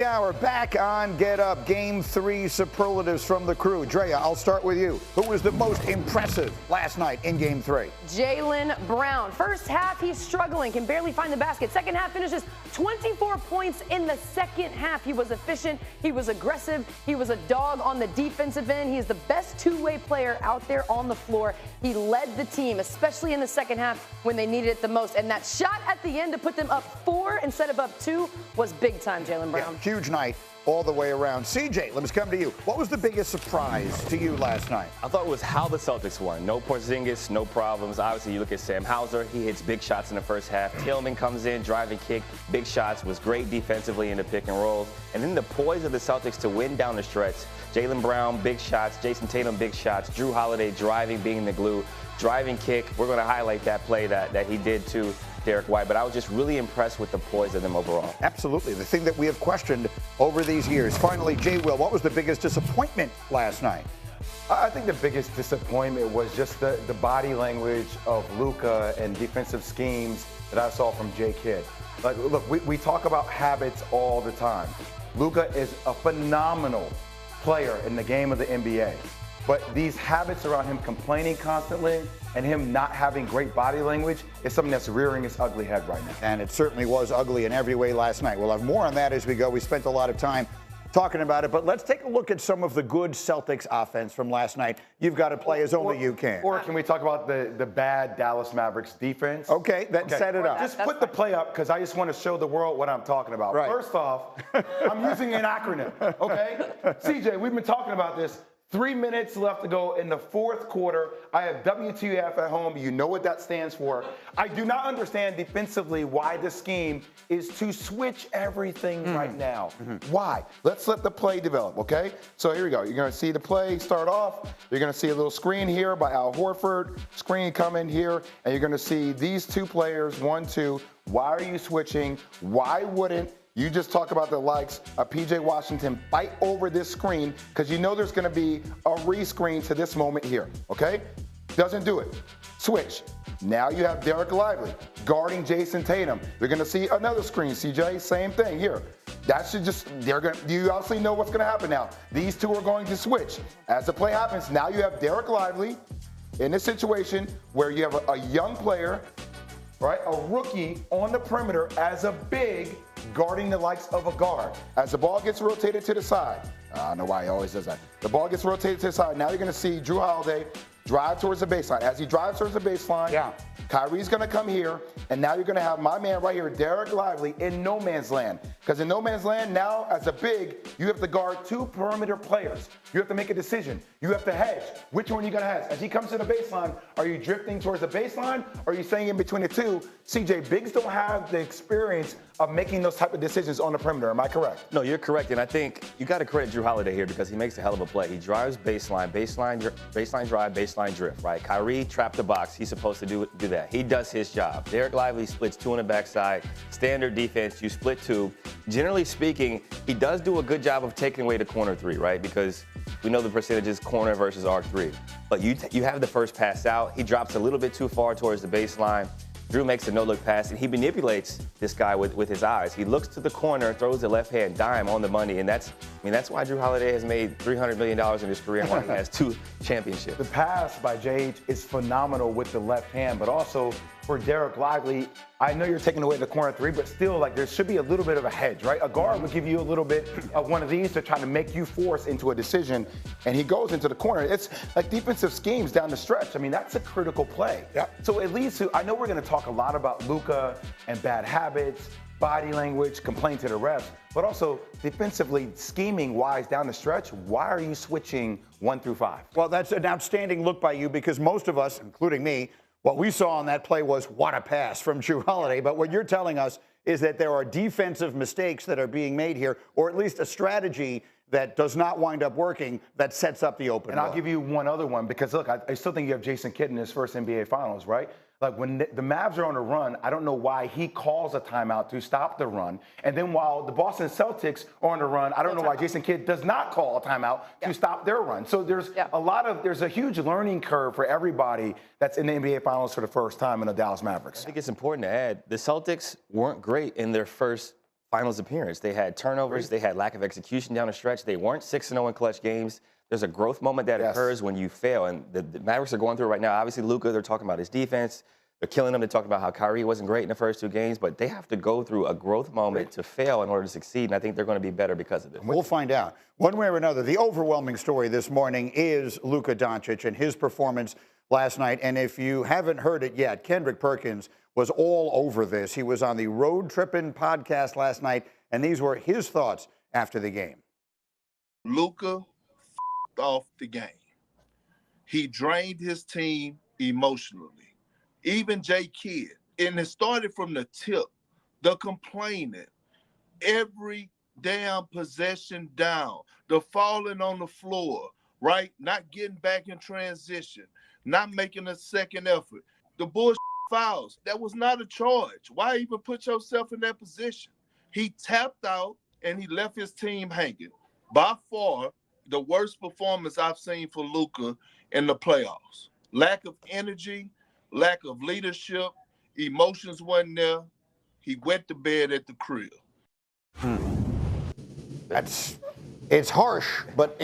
hour, back on Get Up. Game 3 superlatives from the crew. Drea, I'll start with you. Who was the most impressive last night in Game 3? Jaylen Brown. First half, he's struggling, can barely find the basket. Second half finishes 24 points in the second half. He was efficient. He was aggressive. He was a dog on the defensive end. He is the best two-way player out there on the floor. He led the team, especially in the second half when they needed it the most. And that shot at the end to put them up 4 instead of up 2 was big time, Jaylen Brown. Yeah, huge night all the way around. CJ, let us come to you. What was the biggest surprise to you last night? I thought it was how the Celtics won. No Porzingis, no problems. Obviously, you look at Sam Hauser. He hits big shots in the first half. Tillman comes in, driving kick, big shots, was great defensively in the pick and rolls. And then the poise of the Celtics to win down the stretch. Jaylen Brown, big shots. Jason Tatum, big shots. Drew Holiday driving, being the glue. Driving kick. We're going to highlight that play that he did to Derek White, but I was just really impressed with the poise of them overall. Absolutely. The thing that we have questioned over these years. Finally, J. Will, what was the biggest disappointment last night? I think the biggest disappointment was just the body language of Luka and defensive schemes that I saw from Jay Kidd. Like, look, we talk about habits all the time. Luka is a phenomenal player in the game of the NBA. But these habits around him complaining constantly and him not having great body language is something that's rearing its ugly head right now. And it certainly was ugly in every way last night. We'll have more on that as we go. We spent a lot of time talking about it, but let's take a look at some of the good Celtics offense from last night. You've got to play as only you can. Or can we talk about the bad Dallas Mavericks defense? Okay, set it up. Just put the play up because I just want to show the world what I'm talking about. Right. First off, I'm using an acronym, okay? CJ, we've been talking about this. 3 minutes left to go in the fourth quarter. I have WTF at home. You know what that stands for. I do not understand defensively why the scheme is to switch everything right now. Why? Let's let the play develop, okay? So here we go. You're going to see the play start off. You're going to see a little screen here by Al Horford. Screen come in here, and you're going to see these two players, 1, 2. Why are you switching? Why wouldn't you just talk about the likes of P.J. Washington fight over this screen because you know there's going to be a rescreen to this moment here, okay? Doesn't do it. Switch. Now you have Derek Lively guarding Jason Tatum. You're going to see another screen, CJ. Same thing here. That should just, you obviously know what's going to happen now. These two are going to switch. As the play happens, now you have Derek Lively in a situation where you have a young player, right, a rookie on the perimeter as a big guarding the likes of a guard. As the ball gets rotated to the side, I don't know why he always does that. The ball gets rotated to the side. Now you're going to see Drew Holiday drive towards the baseline. As he drives towards the baseline, Kyrie's going to come here, and now you're going to have my man right here, Derek Lively, in no man's land. Because in no man's land, now as a big, you have to guard 2 perimeter players. You have to make a decision. You have to hedge. Which one are you going to hedge? As he comes to the baseline, are you drifting towards the baseline, or are you staying in between the two? CJ, bigs don't have the experience of making those type of decisions on the perimeter. Am I correct? No, you're correct, and I think you got to credit Drew Holiday here because he makes a hell of a play. He drives baseline drive, baseline drift, right? Kyrie trapped the box. He's supposed to do that. He does his job. Derek Lively splits 2 on the backside. Standard defense, you split 2. Generally speaking, he does do a good job of taking away the corner 3, right? Because we know the percentages corner versus arc 3. But you have the first pass out. He drops a little bit too far towards the baseline. Drew makes a no-look pass, and he manipulates this guy with his eyes. He looks to the corner, throws the left-hand dime on the money, and that's why Drew Holiday has made $300 million in his career and why he has 2 championships. The pass by JH is phenomenal with the left hand, but also for Derek Lively, I know you're taking away the corner 3, but still, like, there should be a little bit of a hedge, right? A guard would give you a little bit of one of these to try to make you force into a decision, and he goes into the corner. It's like defensive schemes down the stretch. I mean, that's a critical play. So it leads to, I know we're going to talk a lot about Luka and bad habits, body language, complain to the refs, but also defensively, scheming-wise down the stretch, why are you switching 1 through 5? Well, that's an outstanding look by you because most of us, including me, what we saw on that play was what a pass from Drew Holiday. But what you're telling us is that there are defensive mistakes that are being made here, or at least a strategy that does not wind up working that sets up the open. And I'll give you one other one because, look, I still think you have Jason Kidd in his first NBA Finals, right? Like when the Mavs are on a run, I don't know why he calls a timeout to stop the run. And then while the Boston Celtics are on the run, I don't know why Jason Kidd does not call a timeout to stop their run. So there's there's a huge learning curve for everybody that's in the NBA Finals for the first time in the Dallas Mavericks. I think it's important to add, the Celtics weren't great in their first finals appearance. They had turnovers. They had lack of execution down the stretch. They weren't 6-0 in clutch games. There's a growth moment that occurs when you fail, and the Mavericks are going through it right now. Obviously, Luka, they're talking about his defense. They're killing him. They're talking about how Kyrie wasn't great in the first 2 games, but they have to go through a growth moment to fail in order to succeed, and I think they're going to be better because of it. We'll find out. One way or another, the overwhelming story this morning is Luka Doncic and his performance last night. And if you haven't heard it yet, Kendrick Perkins was all over this. He was on the Road Trippin' podcast last night, and these were his thoughts after the game. Luka off the game. He drained his team emotionally. Even J. Kidd. And it started from the tip, the complaining, every damn possession down, the falling on the floor, right? Not getting back in transition, not making a second effort. The bullshit fouls, that was not a charge. Why even put yourself in that position? He tapped out and he left his team hanging. By far, the worst performance I've seen for Luka in the playoffs. Lack of energy, lack of leadership, emotions wasn't there. He went to bed at the crib. It's harsh, but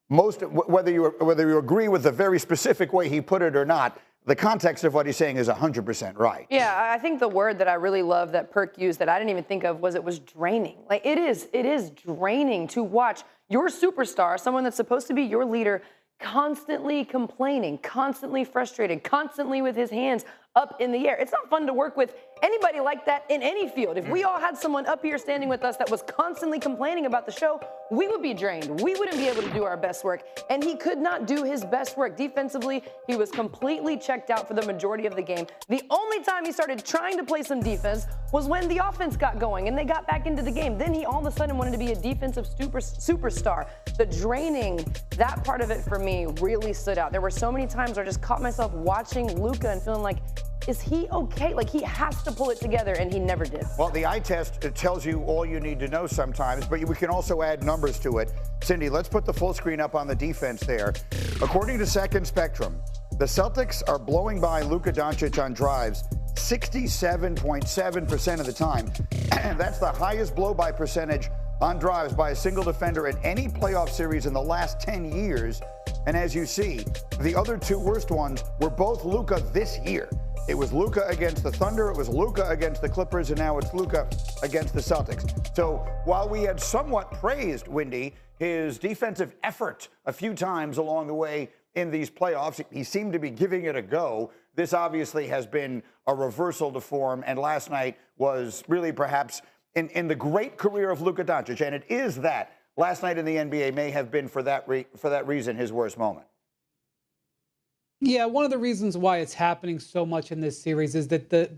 whether you agree with the very specific way he put it or not, the context of what he's saying is 100% right. Yeah, I think the word that I really love that Perk used that I didn't even think of was draining. Like it is draining to watch your superstar, someone that's supposed to be your leader, constantly complaining, constantly frustrated, constantly with his hands up in the air. It's not fun to work with anybody like that in any field. If we all had someone up here standing with us that was constantly complaining about the show, we would be drained. We wouldn't be able to do our best work. And he could not do his best work. Defensively, he was completely checked out for the majority of the game. The only time he started trying to play some defense was when the offense got going and they got back into the game. Then he all of a sudden wanted to be a defensive superstar. The draining, that part of it for me really stood out. There were so many times where I just caught myself watching Luka and feeling like, is he okay? Like he has to pull it together, and he never did. Well, the eye test tells you all you need to know sometimes, but we can also add numbers to it. Cindy, let's put the full screen up on the defense there. According to Second Spectrum, the Celtics are blowing by Luka Doncic on drives 67.7% of the time. That's the highest blow-by percentage on drives by a single defender in any playoff series in the last 10 years. And as you see, the other 2 worst ones were both Luka this year. It was Luka against the Thunder, it was Luka against the Clippers, and now it's Luka against the Celtics. So while we had somewhat praised, Windy, his defensive effort a few times along the way in these playoffs, he seemed to be giving it a go. This obviously has been a reversal to form, and last night was really perhaps in the great career of Luka Doncic, and it is that. Last night in the NBA may have been, for that reason, his worst moment. Yeah, one of the reasons why it's happening so much in this series is that the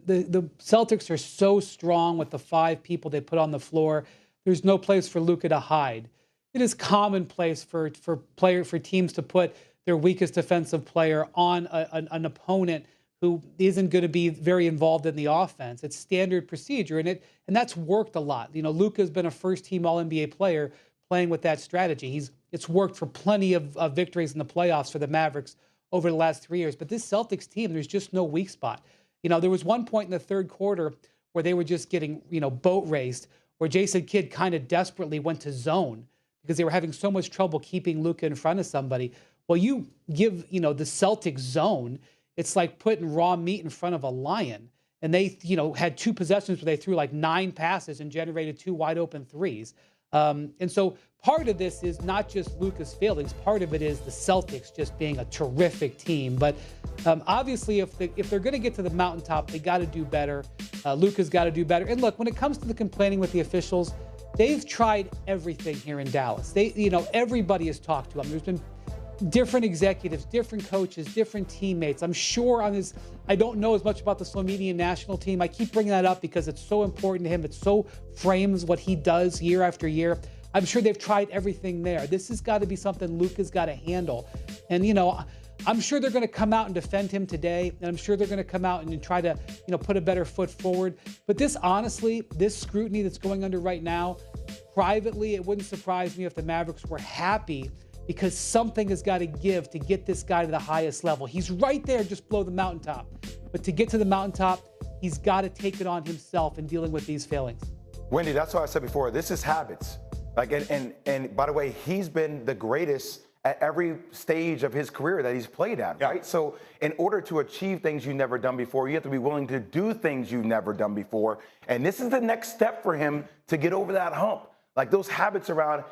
Celtics are so strong with the 5 people they put on the floor. There's no place for Luka to hide. It is commonplace for teams to put their weakest defensive player on an opponent who isn't going to be very involved in the offense. It's standard procedure, and that's worked a lot. You know, Luka's been a first-team All-NBA player playing with that strategy. It's worked for plenty of victories in the playoffs for the Mavericks over the last 3 years. But this Celtics team, there's just no weak spot. You know, there was one point in the third quarter where they were just getting, boat raced, where Jason Kidd kind of desperately went to zone because they were having so much trouble keeping Luka in front of somebody. Well, you give, the Celtics zone, it's like putting raw meat in front of a lion. And they, had 2 possessions where they threw like 9 passes and generated 2 wide open threes. And so part of this is not just Luka's failings. Part of it is the Celtics just being a terrific team. But obviously, if they're going to get to the mountaintop, they got to do better. Luka's got to do better. And look, when it comes to the complaining with the officials, they've tried everything here in Dallas. Everybody has talked to them. There's been different executives, different coaches, different teammates. I'm sure I don't know as much about the Slovenian national team. I keep bringing that up because it's so important to him. It so frames what he does year after year. I'm sure they've tried everything there. This has got to be something Luka's got to handle. And, I'm sure they're going to come out and defend him today. And I'm sure they're going to come out and try to, put a better foot forward. But this scrutiny that's going under right now, privately, it wouldn't surprise me if the Mavericks were happy because something has got to give to get this guy to the highest level. He's right there just below the mountaintop. But to get to the mountaintop, he's got to take it on himself in dealing with these failings. Wendy, that's why I said before, this is habits. Like, and by the way, he's been the greatest at every stage of his career that he's played at, right? So in order to achieve things you've never done before, you have to be willing to do things you've never done before. And this is the next step for him to get over that hump. Like those habits around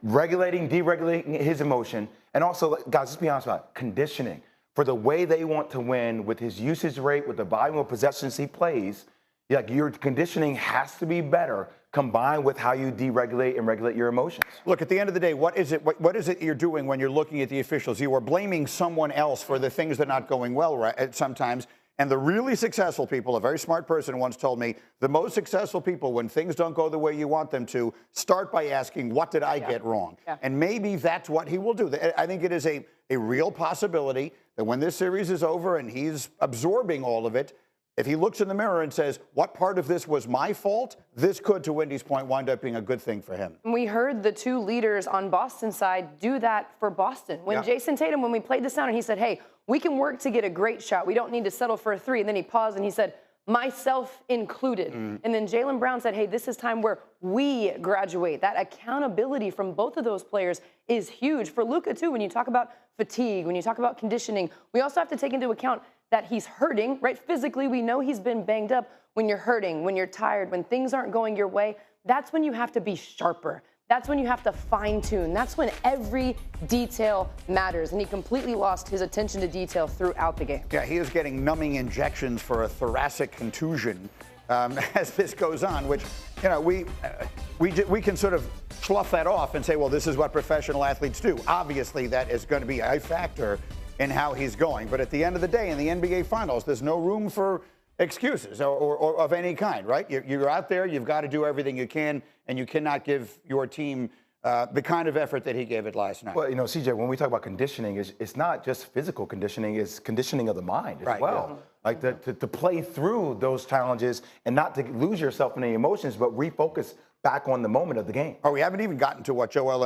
regulating, deregulating his emotion. And also, guys, let's be honest about it, conditioning. For the way they want to win with his usage rate, with the volume of possessions he plays, like your conditioning has to be better combined with how you deregulate and regulate your emotions. Look, at the end of the day, what is it you're doing when you're looking at the officials? You are blaming someone else for the things that are not going well sometimes. And the really successful people, a very smart person once told me, the most successful people, when things don't go the way you want them to, start by asking, what did I get wrong? And maybe that's what he will do. I think it is a real possibility that when this series is over and he's absorbing all of it, if he looks in the mirror and says, what part of this was my fault, this could, to Wendy's point, wind up being a good thing for him. We heard the two leaders on Boston's side do that for Boston. When Jason Tatum, when we played this down, and he said, hey, we can work to get a great shot. We don't need to settle for a three. And then he paused and he said, myself included. And then Jaylen Brown said, hey, this is time where we graduate. That accountability from both of those players is huge. For Luka, too, when you talk about fatigue, when you talk about conditioning, we also have to take into account that he's hurting, right? Physically, we know he's been banged up. When you're hurting, when you're tired, when things aren't going your way, that's when you have to be sharper. That's when you have to fine tune. That's when every detail matters. And he completely lost his attention to detail throughout the game. Yeah, he is getting numbing injections for a thoracic contusion as this goes on, which, you know, we can sort of slough that off and say, well, this is what professional athletes do. Obviously, that is going to be a factor in how he's going. But at the end of the day, in the NBA Finals, there's no room for excuses or of any kind, right? You're out there, you've got to do everything you can, and you cannot give your team the kind of effort that he gave it last night. Well, you know, CJ, when we talk about conditioning, it's not just physical conditioning, it's conditioning of the mind as well. Like to play through those challenges and not to lose yourself in the emotions, but refocus back on the moment of the game. Oh, we haven't even gotten to what Joel Embiid